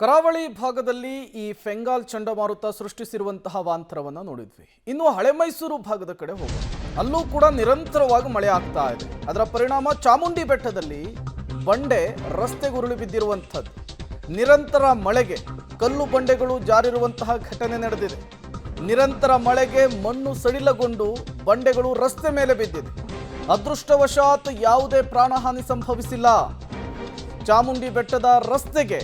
ಕರಾವಳಿ ಭಾಗದಲ್ಲಿ ಈ ಫೆಂಗಾಲ್ ಚಂಡಮಾರುತ ಸೃಷ್ಟಿಸಿರುವಂತಹ ವಾಂತರವನ್ನು ನೋಡಿದ್ವಿ. ಇನ್ನು ಹಳೆ ಮೈಸೂರು ಭಾಗದ ಕಡೆ ಹೋಗೋಣ. ಅಲ್ಲೂ ಕೂಡ ನಿರಂತರವಾಗಿ ಮಳೆ ಆಗ್ತಾ ಇದೆ. ಅದರ ಪರಿಣಾಮ ಚಾಮುಂಡಿ ಬೆಟ್ಟದಲ್ಲಿ ಬಂಡೆ ರಸ್ತೆಗೆ ಉರುಳಿ ಬಿದ್ದಿರುವಂಥದ್ದು. ನಿರಂತರ ಮಳೆಗೆ ಕಲ್ಲು ಬಂಡೆಗಳು ಜಾರಿರುವಂತಹ ಘಟನೆ ನಡೆದಿದೆ. ನಿರಂತರ ಮಳೆಗೆ ಮಣ್ಣು ಸಡಿಲಗೊಂಡು ಬಂಡೆಗಳು ರಸ್ತೆ ಮೇಲೆ ಬಿದ್ದಿದೆ. ಅದೃಷ್ಟವಶಾತ್ ಯಾವುದೇ ಪ್ರಾಣಹಾನಿ ಸಂಭವಿಸಿಲ್ಲ. ಚಾಮುಂಡಿ ಬೆಟ್ಟದ ರಸ್ತೆಗೆ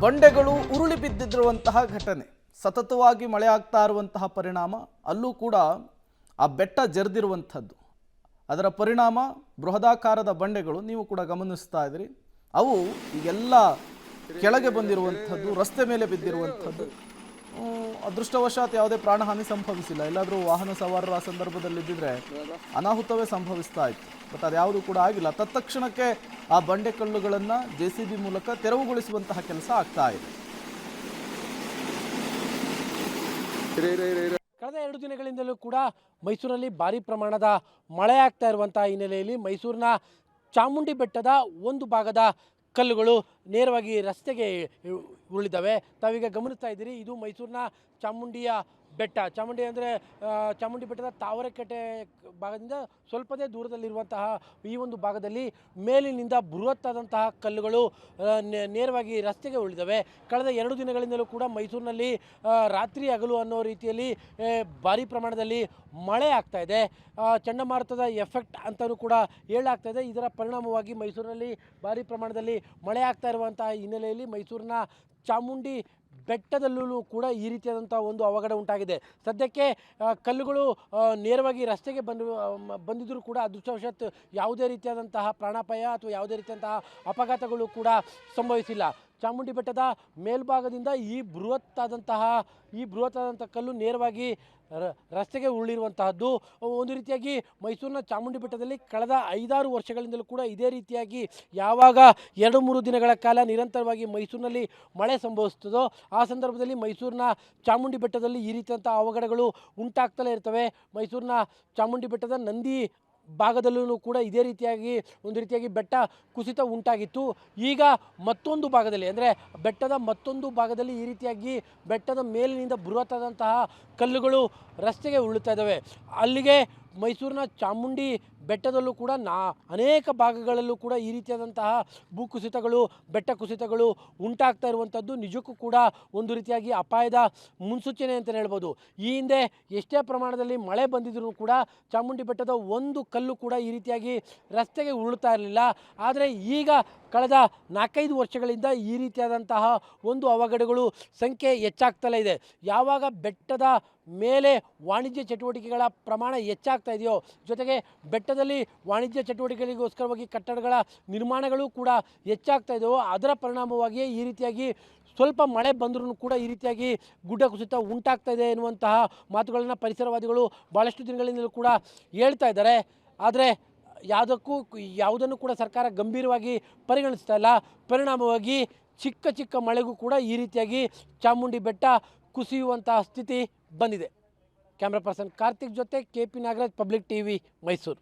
ಬಂಡೆಗಳು ಉರುಳಿ ಬಿದ್ದಿರುವಂತಹ ಘಟನೆ. ಸತತವಾಗಿ ಮಳೆ ಆಗ್ತಾ ಇರುವಂತಹ ಪರಿಣಾಮ ಅಲ್ಲೂ ಕೂಡ ಆ ಬೆಟ್ಟ ಜರಿದಿರುವಂಥದ್ದು. ಅದರ ಪರಿಣಾಮ ಬೃಹದಾಕಾರದ ಬಂಡೆಗಳು ನೀವು ಕೂಡ ಗಮನಿಸ್ತಾ ಇದ್ರಿ. ಅವು ಈಗೆಲ್ಲ ಕೆಳಗೆ ಬಂದಿರುವಂಥದ್ದು, ರಸ್ತೆ ಮೇಲೆ ಬಿದ್ದಿರುವಂಥದ್ದು. ಅದೃಷ್ಟವಶಾತ್ ಯಾವುದೇ ಪ್ರಾಣಹಾನಿ ಸಂಭವಿಸಿಲ್ಲ. ಎಲ್ಲಾದರೂ ವಾಹನ ಸವಾರರು ಆ ಸಂದರ್ಭದಲ್ಲಿ ಇದ್ದಿದ್ರೆ ಅನಾಹುತವೇ ಸಂಭವಿಸ್ತಾ ಇತ್ತು. ಬಟ್ ಅದ್ಯಾವುದು ಕೂಡ ಆಗಿಲ್ಲ. ತತ್ಕ್ಷಣಕ್ಕೆ ಆ ಬಂಡೆ ಕಲ್ಲುಗಳನ್ನು JCB ಮೂಲಕ ತೆರವುಗೊಳಿಸುವಂತಹ ಕೆಲಸ ಆಗ್ತಾ ಇದೆ. ಕಳೆದ 2 ದಿನಗಳಿಂದಲೂ ಕೂಡ ಮೈಸೂರಲ್ಲಿ ಭಾರಿ ಪ್ರಮಾಣದ ಮಳೆ ಆಗ್ತಾ ಇರುವಂತಹ ಹಿನ್ನೆಲೆಯಲ್ಲಿ ಮೈಸೂರಿನ ಚಾಮುಂಡಿ ಬೆಟ್ಟದ ಒಂದು ಭಾಗದ ಕಲ್ಲುಗಳು ನೇರವಾಗಿ ರಸ್ತೆಗೆ ಉರುಳಿದ್ದಾವೆ. ತಾವೀಗ ಗಮನಿಸ್ತಾ ಇದ್ದೀರಿ, ಇದು ಮೈಸೂರಿನ ಚಾಮುಂಡಿಯ ಬೆಟ್ಟ. ಚಾಮುಂಡಿ ಅಂದರೆ ಚಾಮುಂಡಿ ಬೆಟ್ಟದ ತಾವರೆಕಟ್ಟೆ ಭಾಗದಿಂದ ಸ್ವಲ್ಪದೇ ದೂರದಲ್ಲಿರುವಂತಹ ಈ ಒಂದು ಭಾಗದಲ್ಲಿ ಮೇಲಿನಿಂದ ಬೃಹತ್ತಾದಂತಹ ಕಲ್ಲುಗಳು ನೇರವಾಗಿ ರಸ್ತೆಗೆ ಉರುಳಿದ್ದಾವೆ. ಕಳೆದ 2 ದಿನಗಳಿಂದಲೂ ಕೂಡ ಮೈಸೂರಿನಲ್ಲಿ ರಾತ್ರಿ ಹಗಲು ಅನ್ನೋ ರೀತಿಯಲ್ಲಿ ಭಾರಿ ಪ್ರಮಾಣದಲ್ಲಿ ಮಳೆ ಆಗ್ತಾ ಇದೆ. ಚಂಡಮಾರುತದ ಎಫೆಕ್ಟ್ ಅಂತಲೂ ಕೂಡ ಹೇಳಲಾಗ್ತಾ ಇದೆ. ಇದರ ಪರಿಣಾಮವಾಗಿ ಮೈಸೂರಿನಲ್ಲಿ ಭಾರಿ ಪ್ರಮಾಣದಲ್ಲಿ ಮಳೆ ಆಗ್ತಾ ಇರುವಂತಹ ಹಿನ್ನೆಲೆಯಲ್ಲಿ ಮೈಸೂರಿನ ಚಾಮುಂಡಿ ಬೆಟ್ಟದಲ್ಲೂ ಕೂಡ ಈ ರೀತಿಯಾದಂಥ ಒಂದು ಅವಘಡ ಉಂಟಾಗಿದೆ. ಸದ್ಯಕ್ಕೆ ಕಲ್ಲುಗಳು ನೇರವಾಗಿ ರಸ್ತೆಗೆ ಬಂದಿದ್ದರೂ ಕೂಡ ಅದೃಷ್ಟವಶಾತ್ ಯಾವುದೇ ರೀತಿಯಾದಂತಹ ಪ್ರಾಣಾಪಾಯ ಅಥವಾ ಯಾವುದೇ ರೀತಿಯಾದಂತಹ ಅಪಘಾತಗಳು ಕೂಡ ಸಂಭವಿಸಿಲ್ಲ. ಚಾಮುಂಡಿ ಬೆಟ್ಟದ ಮೇಲ್ಭಾಗದಿಂದ ಈ ಬೃಹತ್ತಾದಂತಹ ಕಲ್ಲು ನೇರವಾಗಿ ರಸ್ತೆಗೆ ಉರುಳಿರುವಂತಹದ್ದು. ಒಂದು ರೀತಿಯಾಗಿ ಮೈಸೂರಿನ ಚಾಮುಂಡಿ ಬೆಟ್ಟದಲ್ಲಿ ಕಳೆದ 5-6 ವರ್ಷಗಳಿಂದಲೂ ಕೂಡ ಇದೇ ರೀತಿಯಾಗಿ ಯಾವಾಗ 2-3 ದಿನಗಳ ಕಾಲ ನಿರಂತರವಾಗಿ ಮೈಸೂರಿನಲ್ಲಿ ಮಳೆ ಸಂಭವಿಸ್ತದೋ ಆ ಸಂದರ್ಭದಲ್ಲಿ ಮೈಸೂರಿನ ಚಾಮುಂಡಿ ಬೆಟ್ಟದಲ್ಲಿ ಈ ರೀತಿಯಂಥ ಅವಘಡಗಳು ಉಂಟಾಗ್ತಲೇ ಇರ್ತವೆ. ಮೈಸೂರಿನ ಚಾಮುಂಡಿ ಬೆಟ್ಟದ ನಂದಿ ಭಾಗದಲ್ಲೂ ಕೂಡ ಇದೇ ರೀತಿಯಾಗಿ ಬೆಟ್ಟ ಕುಸಿತ ಉಂಟಾಗಿತ್ತು. ಈಗ ಮತ್ತೊಂದು ಭಾಗದಲ್ಲಿ ಅಂದರೆ ಬೆಟ್ಟದ ಮತ್ತೊಂದು ಭಾಗದಲ್ಲಿ ಈ ರೀತಿಯಾಗಿ ಬೆಟ್ಟದ ಮೇಲಿನಿಂದ ಬೃಹತ್ತಾದಂತಹ ಕಲ್ಲುಗಳು ರಸ್ತೆಗೆ ಉರುಳುತ್ತಾ ಇದ್ದಾವೆ. ಅಲ್ಲಿಗೆ ಮೈಸೂರಿನ ಚಾಮುಂಡಿ ಬೆಟ್ಟದಲ್ಲೂ ಕೂಡ ಅನೇಕ ಭಾಗಗಳಲ್ಲೂ ಕೂಡ ಈ ರೀತಿಯಾದಂತಹ ಭೂಕುಸಿತಗಳು, ಬೆಟ್ಟ ಕುಸಿತಗಳು ಉಂಟಾಗ್ತಾ ಇರುವಂಥದ್ದು ನಿಜಕ್ಕೂ ಕೂಡ ಒಂದು ರೀತಿಯಾಗಿ ಅಪಾಯದ ಮುನ್ಸೂಚನೆ ಅಂತಲೇ ಹೇಳ್ಬೋದು. ಈ ಹಿಂದೆ ಎಷ್ಟೇ ಪ್ರಮಾಣದಲ್ಲಿ ಮಳೆ ಬಂದಿದ್ರೂ ಕೂಡ ಚಾಮುಂಡಿ ಬೆಟ್ಟದ ಒಂದು ಕಲ್ಲು ಕೂಡ ಈ ರೀತಿಯಾಗಿ ರಸ್ತೆಗೆ ಉರುಳುತ್ತಾ ಇರಲಿಲ್ಲ. ಆದರೆ ಈಗ ಕಳೆದ 4-5 ವರ್ಷಗಳಿಂದ ಈ ರೀತಿಯಾದಂತಹ ಒಂದು ಅವಘಡಗಳು ಸಂಖ್ಯೆ ಹೆಚ್ಚಾಗ್ತಲೇ ಇದೆ. ಯಾವಾಗ ಬೆಟ್ಟದ ಮೇಲೆ ವಾಣಿಜ್ಯ ಚಟುವಟಿಕೆಗಳ ಪ್ರಮಾಣ ಹೆಚ್ಚಾಗ್ತಾ ಇದೆಯೋ, ಜೊತೆಗೆ ಬೆಟ್ಟದಲ್ಲಿ ವಾಣಿಜ್ಯ ಚಟುವಟಿಕೆಗಳಿಗೋಸ್ಕರವಾಗಿ ಕಟ್ಟಡಗಳ ನಿರ್ಮಾಣಗಳು ಕೂಡ ಹೆಚ್ಚಾಗ್ತಾ ಇದೆಯೋ ಅದರ ಪರಿಣಾಮವಾಗಿಯೇ ಈ ರೀತಿಯಾಗಿ ಸ್ವಲ್ಪ ಮಳೆ ಬಂದರೂ ಕೂಡ ಈ ರೀತಿಯಾಗಿ ಗುಡ್ಡ ಕುಸಿತ ಉಂಟಾಗ್ತಾ ಇದೆ ಎನ್ನುವಂತಹ ಮಾತುಗಳನ್ನು ಪರಿಸರವಾದಿಗಳು ಭಾಳಷ್ಟು ದಿನಗಳಿಂದಲೂ ಕೂಡ ಹೇಳ್ತಾ ಇದ್ದಾರೆ. ಆದರೆ ಯಾವುದನ್ನು ಕೂಡ ಸರ್ಕಾರ ಗಂಭೀರವಾಗಿ ಪರಿಗಣಿಸ್ತಾ ಇಲ್ಲ. ಪರಿಣಾಮವಾಗಿ ಚಿಕ್ಕ ಮಳೆಗೂ ಕೂಡ ಈ ರೀತಿಯಾಗಿ ಚಾಮುಂಡಿ ಬೆಟ್ಟ ಕುಸಿಯುವಂತಹ ಸ್ಥಿತಿ ಬಂದಿದೆ. ಕ್ಯಾಮ್ರಾ ಪರ್ಸನ್ ಕಾರ್ತಿಕ್ ಜೊತೆ KP Nagaraj, public TV, Mysuru.